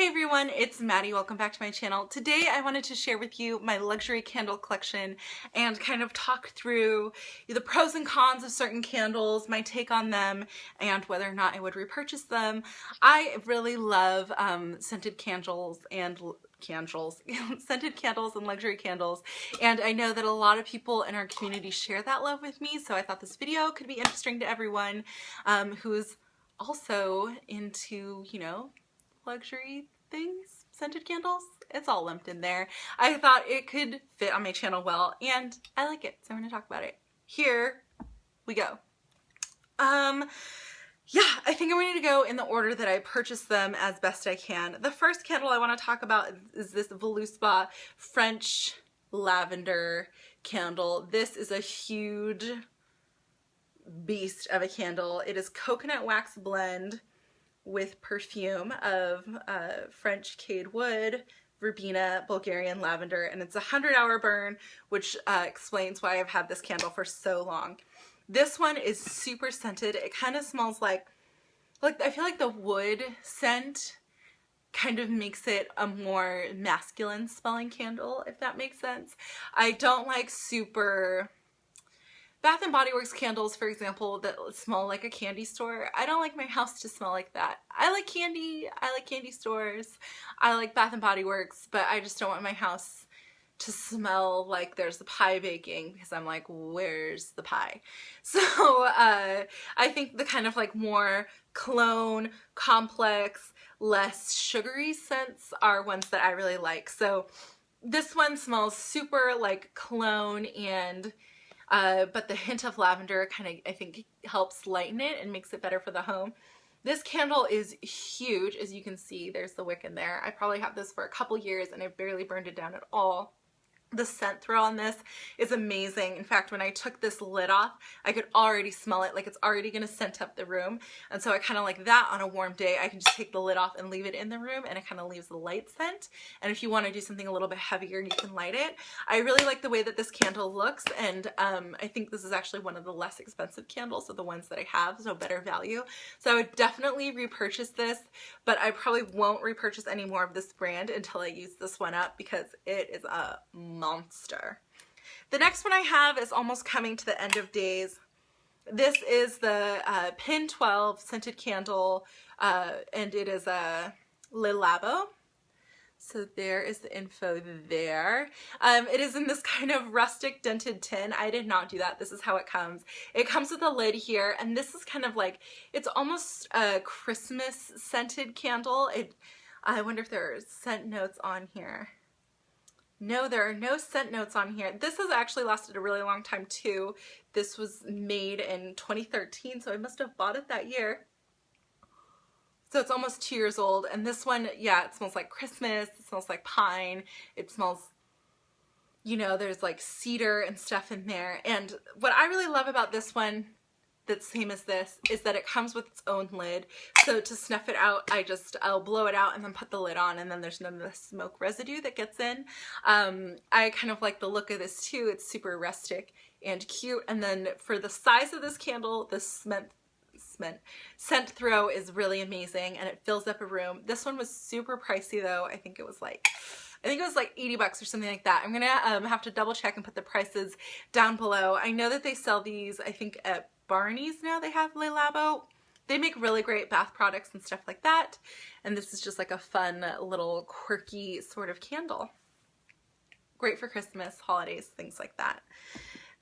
Hey everyone, it's Maddie. Welcome back to my channel. Today I wanted to share with you my luxury candle collection and kind of talk through the pros and cons of certain candles, my take on them, and whether or not I would repurchase them. I really love scented candles and scented candles and luxury candles, and I know that a lot of people in our community share that love with me, so I thought this video could be interesting to everyone who's also into, luxury things, scented candles. It's all lumped in there. I thought it could fit on my channel well, and I like it, so I'm going to talk about it. Here we go. Yeah, I think I'm going to go in the order that I purchased them as best I can. The first candle I want to talk about is this Voluspa French lavender candle. This is a huge beast of a candle. It is coconut wax blend with perfume of French cade wood, verbena, Bulgarian lavender, and it's a 100-hour burn, which explains why I've had this candle for so long. This one is super scented. It kind of smells like I feel like the wood scent kind of makes it a more masculine smelling candle, if that makes sense. I don't like super Bath and Body Works candles, for example, that smell like a candy store. I don't like my house to smell like that. I like candy stores, I like Bath and Body Works, but I just don't want my house to smell like there's the pie baking, because I'm like, where's the pie? So I think the kind of like more cologne, complex, less sugary scents are ones that I really like. So this one smells super like cologne and but the hint of lavender kind of, I think, helps lighten it and makes it better for the home. This candle is huge. As you can see, there's the wick in there. I probably have this for a couple years and I barely burned it down at all. The scent throw on this is amazing. In fact, when I took this lid off, I could already smell it, like it's already going to scent up the room. And so I kind of like that on a warm day. I can just take the lid off and leave it in the room, and it kind of leaves the light scent. And if you want to do something a little bit heavier, you can light it. I really like the way that this candle looks, and I think this is actually one of the less expensive candles of the ones that I have, so better value. So I would definitely repurchase this, but I probably won't repurchase any more of this brand until I use this one up, because it is a monster. The next one I have is almost coming to the end of days. This is the Pin 12 scented candle, and it is a Labo. So there is the info there. It is in this kind of rustic dented tin. I did not do that. This is how it comes. It comes with a lid here, and this is kind of like, it's almost a Christmas scented candle. I wonder if there are scent notes on here. No, there are no scent notes on here. This has actually lasted a really long time too. This was made in 2013, so I must have bought it that year. So it's almost 2 years old. And this one, yeah, it smells like Christmas. It smells like pine. It smells, there's like cedar and stuff in there. And what I really love about this one, that's same as this, is that it comes with its own lid. So to snuff it out, I'll blow it out and then put the lid on, and then there's none of the smoke residue that gets in. I kind of like the look of this too. It's super rustic and cute. And then for the size of this candle, the scent throw is really amazing, and it fills up a room. This one was super pricey though. I think it was like 80 bucks or something like that. I'm gonna have to double check and put the prices down below. I know that they sell these, I think at Barney's now. They have Labo. They make really great bath products and stuff like that. And this is just like a fun little quirky sort of candle. Great for Christmas, holidays, things like that.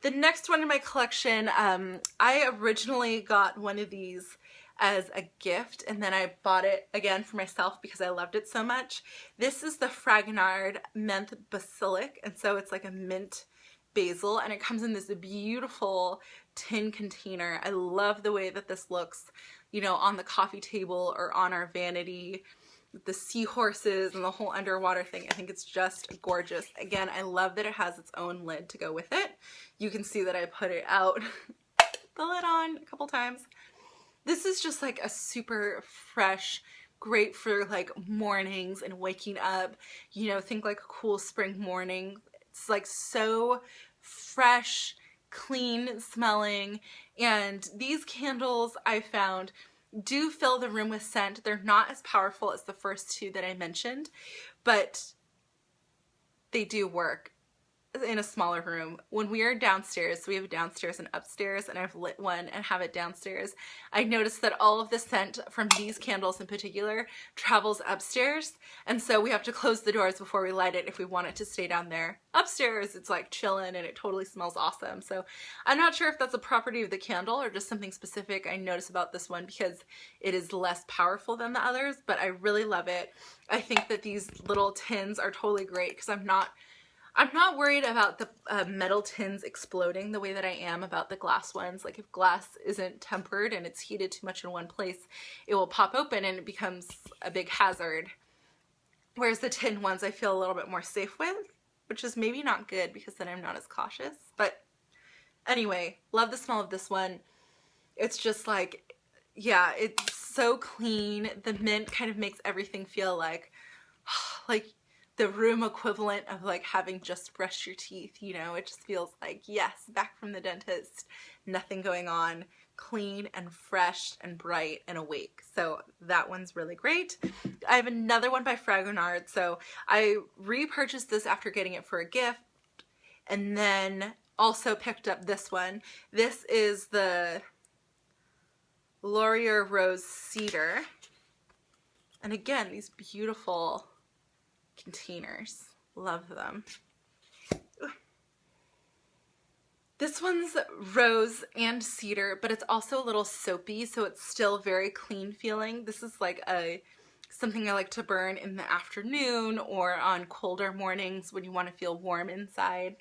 The next one in my collection, I originally got one of these as a gift, and then I bought it again for myself because I loved it so much. This is the Fragonard Menthe Basilic, and so it's like a mint basil, and it comes in this beautiful tin container. I love the way that this looks, on the coffee table or on our vanity, with the seahorses and the whole underwater thing. I think it's just gorgeous. Again, I love that it has its own lid to go with it. You can see that I put it out, the lid on a couple times. This is just like a super fresh, great for like mornings and waking up, think like a cool spring morning. It's like so fresh, clean smelling, and these candles I found do fill the room with scent. They're not as powerful as the first two that I mentioned, but they do work in a smaller room. When we are downstairs, so we have downstairs and upstairs, and I've lit one and have it downstairs, I noticed that all of the scent from these candles in particular travels upstairs, and so we have to close the doors before we light it if we want it to stay down there. Upstairs, it's like chilling and it totally smells awesome. So I'm not sure if that's a property of the candle or just something specific I notice about this one because it is less powerful than the others, but I really love it. I think that these little tins are totally great because I'm not worried about the metal tins exploding the way that I am about the glass ones. Like if glass isn't tempered and it's heated too much in one place, it will pop open and it becomes a big hazard. Whereas the tin ones I feel a little bit more safe with, which is maybe not good because then I'm not as cautious. But anyway, love the smell of this one. It's just like, yeah, it's so clean. The mint kind of makes everything feel like the room equivalent of like having just brushed your teeth, you know. It just feels like, yes, back from the dentist, nothing going on, clean and fresh and bright and awake. So that one's really great. I have another one by Fragonard. So I repurchased this after getting it for a gift and then also picked up this one. This is the Laurier Rose Cedar. And again, these beautiful containers. Love them. This one's rose and cedar, but it's also a little soapy, so it's still very clean feeling. This is like something I like to burn in the afternoon or on colder mornings when you want to feel warm inside.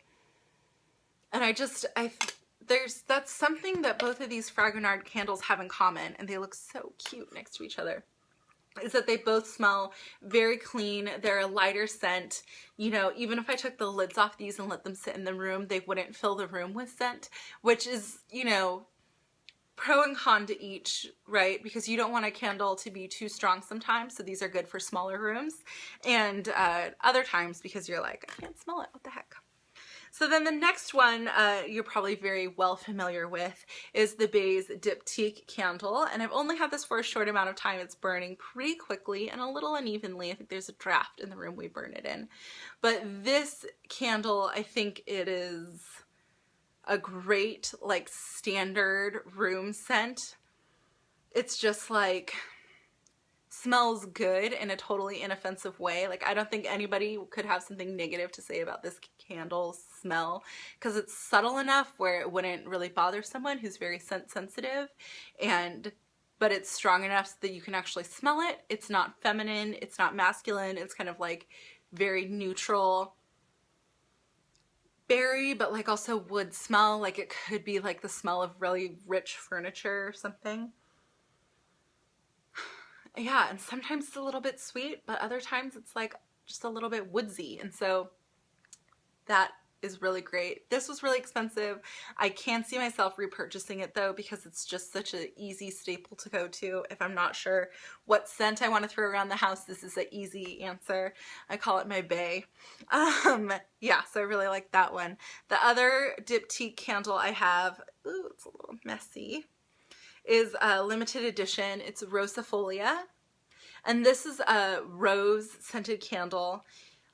And that's something that both of these Fragonard candles have in common, and they look so cute next to each other, is that they both smell very clean. They're a lighter scent. You know, even if I took the lids off these and let them sit in the room, they wouldn't fill the room with scent, which is, you know, pro and con to each, right? Because you don't want a candle to be too strong sometimes, so these are good for smaller rooms, and other times because you're like, I can't smell it, what the heck? So then the next one you're probably very well familiar with is the Bay's Diptique candle, and I've only had this for a short amount of time. It's burning pretty quickly and a little unevenly. I think there's a draft in the room we burn it in. But this candle, I think it is a great like standard room scent. It's just like smells good in a totally inoffensive way. Like I don't think anybody could have something negative to say about this candle smell because it's subtle enough where it wouldn't really bother someone who's very scent sensitive, but it's strong enough so that you can actually smell it. It's not feminine, it's not masculine, it's kind of like very neutral berry, but like also wood smell. Like it could be like the smell of really rich furniture or something. Yeah, and sometimes it's a little bit sweet, but other times it's like just a little bit woodsy, and so that is really great. This was really expensive. I can see myself repurchasing it though because it's just such an easy staple to go to. If I'm not sure what scent I want to throw around the house, this is an easy answer. I call it my bay. Yeah, so I really like that one. The other Diptique candle I have, ooh, it's a little messy, is a limited edition. It's Rosa Foliage, and this is a rose scented candle,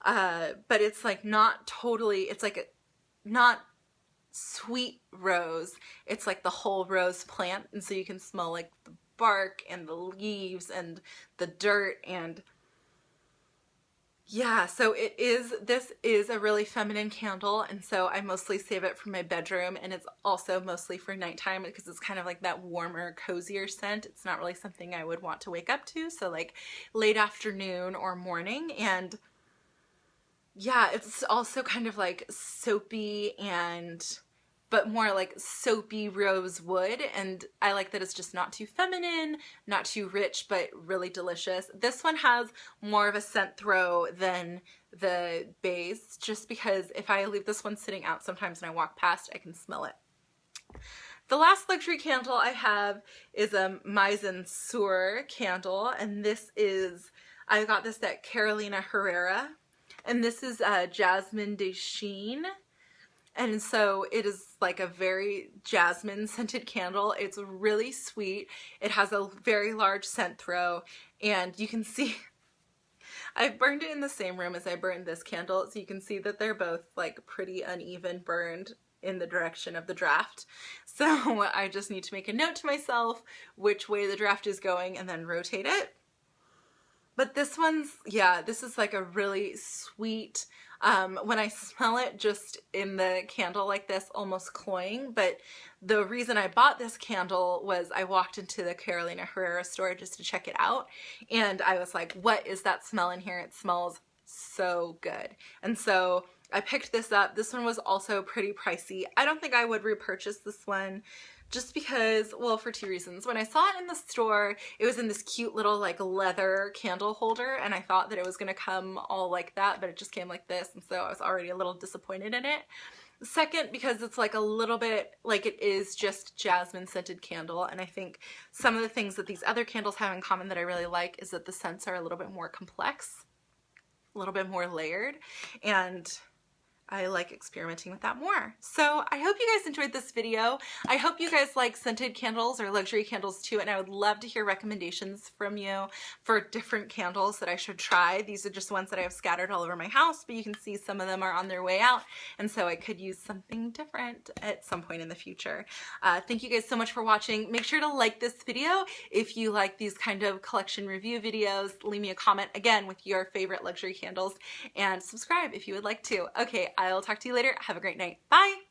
but it's like not totally, it's like not sweet rose, it's like the whole rose plant, and so you can smell like the bark and the leaves and the dirt, and yeah, so this is a really feminine candle, and so I mostly save it for my bedroom, and it's also mostly for nighttime because it's kind of like that warmer, cozier scent. It's not really something I would want to wake up to, so like late afternoon or morning. And yeah, it's also kind of like soapy but more like soapy rose wood, and I like that it's just not too feminine, not too rich, but really delicious. This one has more of a scent throw than the Bay's, just because if I leave this one sitting out sometimes and I walk past, I can smell it. The last luxury candle I have is a Maison Sur candle, and this is, I got this at Carolina Herrera, and this is Jasmine de Chine. And so it is like a very jasmine scented candle. It's really sweet. It has a very large scent throw, and you can see I've burned it in the same room as I burned this candle, so you can see that they're both like pretty uneven burned in the direction of the draft. So I just need to make a note to myself which way the draft is going and then rotate it. But this one's, yeah, this is like a really sweet, when I smell it just in the candle like this, almost cloying. But the reason I bought this candle was I walked into the Carolina Herrera store just to check it out. And I was like, what is that smell in here? It smells so good. And so I picked this up. This one was also pretty pricey. I don't think I would repurchase this one just because, well, for two reasons. When I saw it in the store, it was in this cute little like leather candle holder, and I thought that it was gonna come all like that, but it just came like this, and so I was already a little disappointed in it. Second, because it's like a little bit like it is just jasmine scented candle, and I think some of the things that these other candles have in common that I really like is that the scents are a little bit more complex, a little bit more layered, and I like experimenting with that more. So I hope you guys enjoyed this video. I hope you guys like scented candles or luxury candles too, and I would love to hear recommendations from you for different candles that I should try. These are just ones that I have scattered all over my house, but you can see some of them are on their way out, and so I could use something different at some point in the future. Thank you guys so much for watching. Make sure to like this video if you like these kind of collection review videos. Leave me a comment again with your favorite luxury candles, and subscribe if you would like to. Okay, I'll talk to you later. Have a great night. Bye!